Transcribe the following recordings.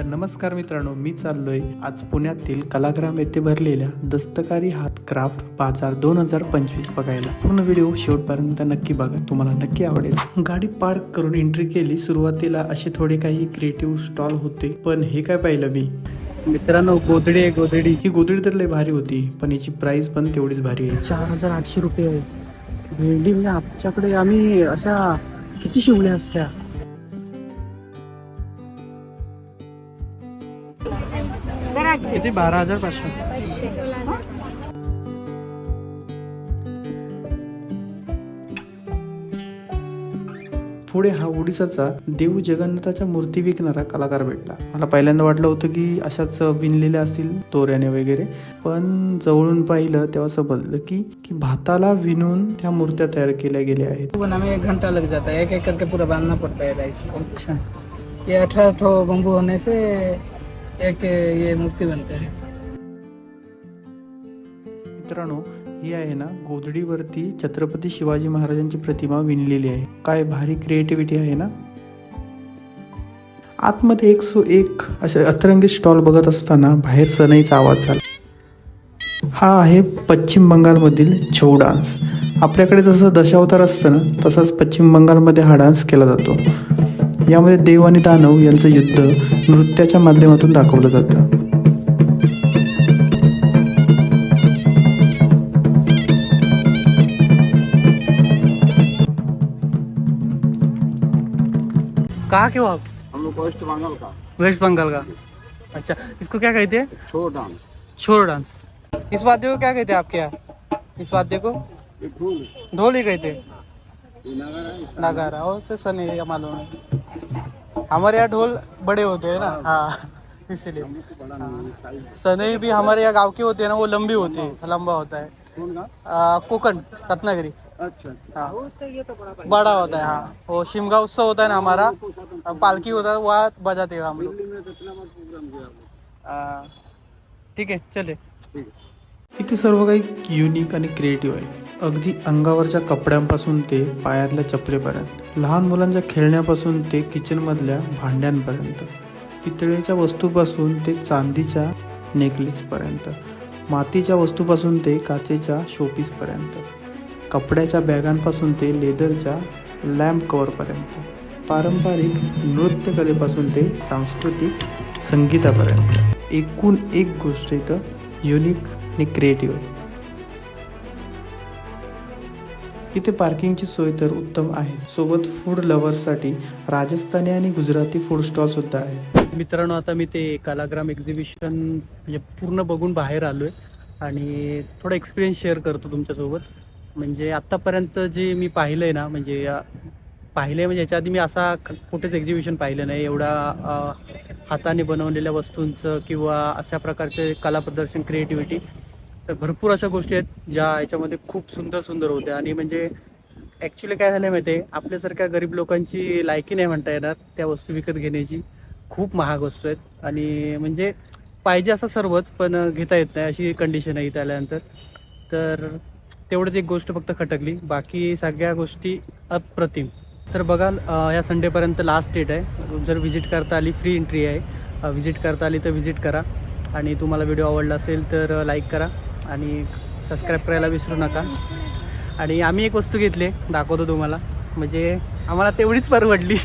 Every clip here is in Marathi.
नमस्कार मित्रांनो, मी चाललोय आज पुण्यातील कलाग्राम येथे भरलेल्या दस्तकारी हात क्राफ्ट बाजार 2025 बघायला। पूर्ण व्हिडिओ शेवटपर्यंत नक्की बघा, तुम्हाला नक्की आवडेल। गाडी पार्क करून एंट्री केली। सुरुवातीला असे थोडे काही क्रिएटिव्ह स्टॉल होते, पण हे काय पाहिलं मी मित्रांनो, गोधडी आहे गोधडी। ही गोधडी तर लय भारी होती, पण याची प्राइस पण तेवढीच भारी आहे। 4800 रुपये आहे भेंडी। म्हणजे आमच्याकडे आम्ही अशा किती शिवल्या असत्या। किती 12500। पुढे हा ओडिसाचा देव जगन्नाथाच्या मूर्ती विकणारा कलाकार भेटला। मला पहिल्यांदा वाटलं होतं की अशाच विणलेल्या असतील दोऱ्याने वगैरे, पण जवळून पाहिलं तेव्हा समजलं की भाताला विणून त्या मूर्त्या तयार केल्या गेल्या आहेत। हमें 1 घंटा लग जाता है, एक करके पूरा बांधना पड़ता है राइस को। अच्छा, ये 18 ठो बम्बू होने से एक ये मूर्ति बनते हैं। मित्रांनो, ही आहे ना गोधडीवरती छत्रपती शिवाजी महाराजांची प्रतिमा विणलेली आहे। काय भारी क्रिएटिव्हिटी आहे ना। आतमध्ये 101 असे अतरंगी स्टॉल बघत असताना बाहेर सनईचा आवाज झाला। हा आहे पश्चिम बंगालमधील छऊ डान्स। आपल्याकडे जसं दशावतार असतं ना, तसाच पश्चिम बंगालमध्ये हा डान्स केला जातो। यामध्ये देव आणि दानव यांचं युद्ध नृत्याच्या माध्यमातून दाखवलं जातं। कहाँ के हो आप? हम लोग वेस्ट बंगाल का। वेस्ट बंगाल का। अच्छा, इसको क्या कहते हैं? छोड़ डांस। छोर डांस। इस वाद्य को क्या कहते हैं आपके यहाँ? इस वाद्य को ये ढोल ढोल ही कहते हैं। ये नगारा है। नगारा और तो सने या मालूम है। हमारे यहाँ ढोल बड़े होते हैं ना, हाँ इसीलिए। बड़ा नहीं साइज। सनई भी हमारे यहाँ गांव के होते हैं ना, वो लंबी होती है, लंबा होता है। कौन का? कोकण रत्नागिरी। अच्छा अच्छा। हाँ, बड़ा होता है। हाँ, वो शिमगा उत्सव होता है ना हमारा, पालकी होता है, वहाँ बजाते हैं हम लोग। दिल्ली में कितना बार प्रोग्राम किया आपने? ठीक है, चले। ठीक है। इथे सर्व काही युनिक आणि क्रिएटिव्ह आहे। अगदी अंगावरच्या कपड्यांपासून ते पायातल्या चपलेपर्यंत, लहान मुलांच्या खेळण्यापासून ते किचनमधल्या भांड्यांपर्यंत, पितळेच्या वस्तूपासून ते चांदीच्या नेकलेसपर्यंत, मातीच्या वस्तूपासून ते काचेच्या शोपीसपर्यंत, कपड्याच्या बॅगांपासून ते लेदरच्या लॅम्प कवरपर्यंत, पारंपरिक नृत्यकलेपासून ते सांस्कृतिक संगीतापर्यंत, एकूण एक गोष्ट इथं युनिक आणि क्रिएटिव्ह आहे। इथे पार्किंगची सोय तर उत्तम आहे, सोबत फूड लव्हर्ससाठी राजस्थानी आणि गुजराती फूड स्टॉल सुद्धा आहे। मित्रांनो, आता मी ते कलाग्राम एक्झिबिशन म्हणजे पूर्ण बघून बाहेर आलो आहे आणि थोडा एक्सपिरियन्स शेअर करतो तुमच्यासोबत। म्हणजे आत्तापर्यंत जे मी पाहिलं आहे ना, म्हणजे याच्या आधी मी असा कुठेच एक्झिबिशन पाहिलं नाही, एवढा हाताने बनवलेल्या वस्तूंचं किंवा अशा प्रकारचे कला प्रदर्शन, क्रिएटिव्हिटी। तर भरपूर अशा गोष्टी आहेत ज्या याच्यामध्ये खूप सुंदर सुंदर होत्या। आणि म्हणजे ॲक्च्युली काय झालं माहिती आहे, आपल्यासारख्या गरीब लोकांची लायकी नाही म्हणता येणार त्या वस्तू विकत घेण्याची। खूप महाग वस्तू आहेत आणि म्हणजे पाहिजे असं सर्वच, पण घेता येत नाही अशी कंडिशन आहे इथं आल्यानंतर। तर तेवढंच एक गोष्ट फक्त खटकली, बाकी सगळ्या गोष्टी अप्रतिम। तर बघाल, या संडेपर्यंत लास्ट डेट आहे। जर व्हिजिट करता आली, फ्री एंट्री आहे, व्हिजिट करता आली तर व्हिजिट करा। आणि तुम्हाला व्हिडिओ आवडला असेल तर लाईक करा आणि सबस्क्राईब करायला विसरू नका। आणि आम्ही एक वस्तू घेतली, दाखवतो तुम्हाला। म्हणजे आम्हाला तेवढीच परवडली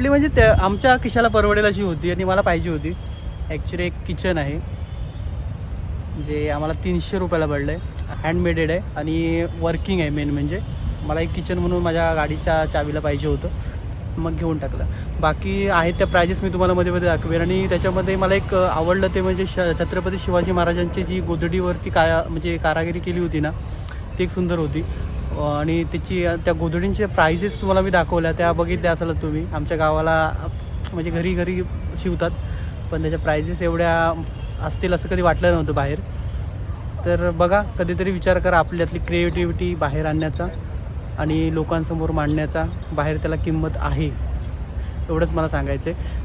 म्हणजे ते आमच्या खिशाला परवडेल अशी होती आणि मला पाहिजे होती। ॲक्च्युली एक किचन आहे जे आम्हाला 300 रुपयाला पडलं आहे, हँडमेडेड आहे आणि वर्किंग आहे। मेन म्हणजे मला एक किचन म्हणून माझ्या गाडीच्या चावीला पाहिजे होतं, मग घेऊन टाकलं। बाकी आहेत त्या प्राइजेस मी तुम्हाला मध्ये मध्ये दाखवेन। आणि त्याच्यामध्ये मला एक आवडलं ते म्हणजे छत्रपती शिवाजी महाराजांची जी गोधडीवरती म्हणजे कारागिरी केली होती ना, ती एक सुंदर होती। आणि त्या गोधडींच्या प्राइजेस तुम्हाला मी दाखवल्या, त्या बघितल्या असाल तुम्ही। आमच्या गावाला म्हणजे घरी घरी शिवतात, पण त्याच्या प्राइजेस एवढ्या असतील असं कधी वाटलं नव्हतं बाहेर। तर बघा, कधीतरी विचार करा आपल्यातली क्रिएटिव्हिटी बाहेर आणण्याचा आणि लोकांसमोर मांडण्याचा। बाहेर त्याला किंमत आहे, एवढंच मला सांगायचं आहे।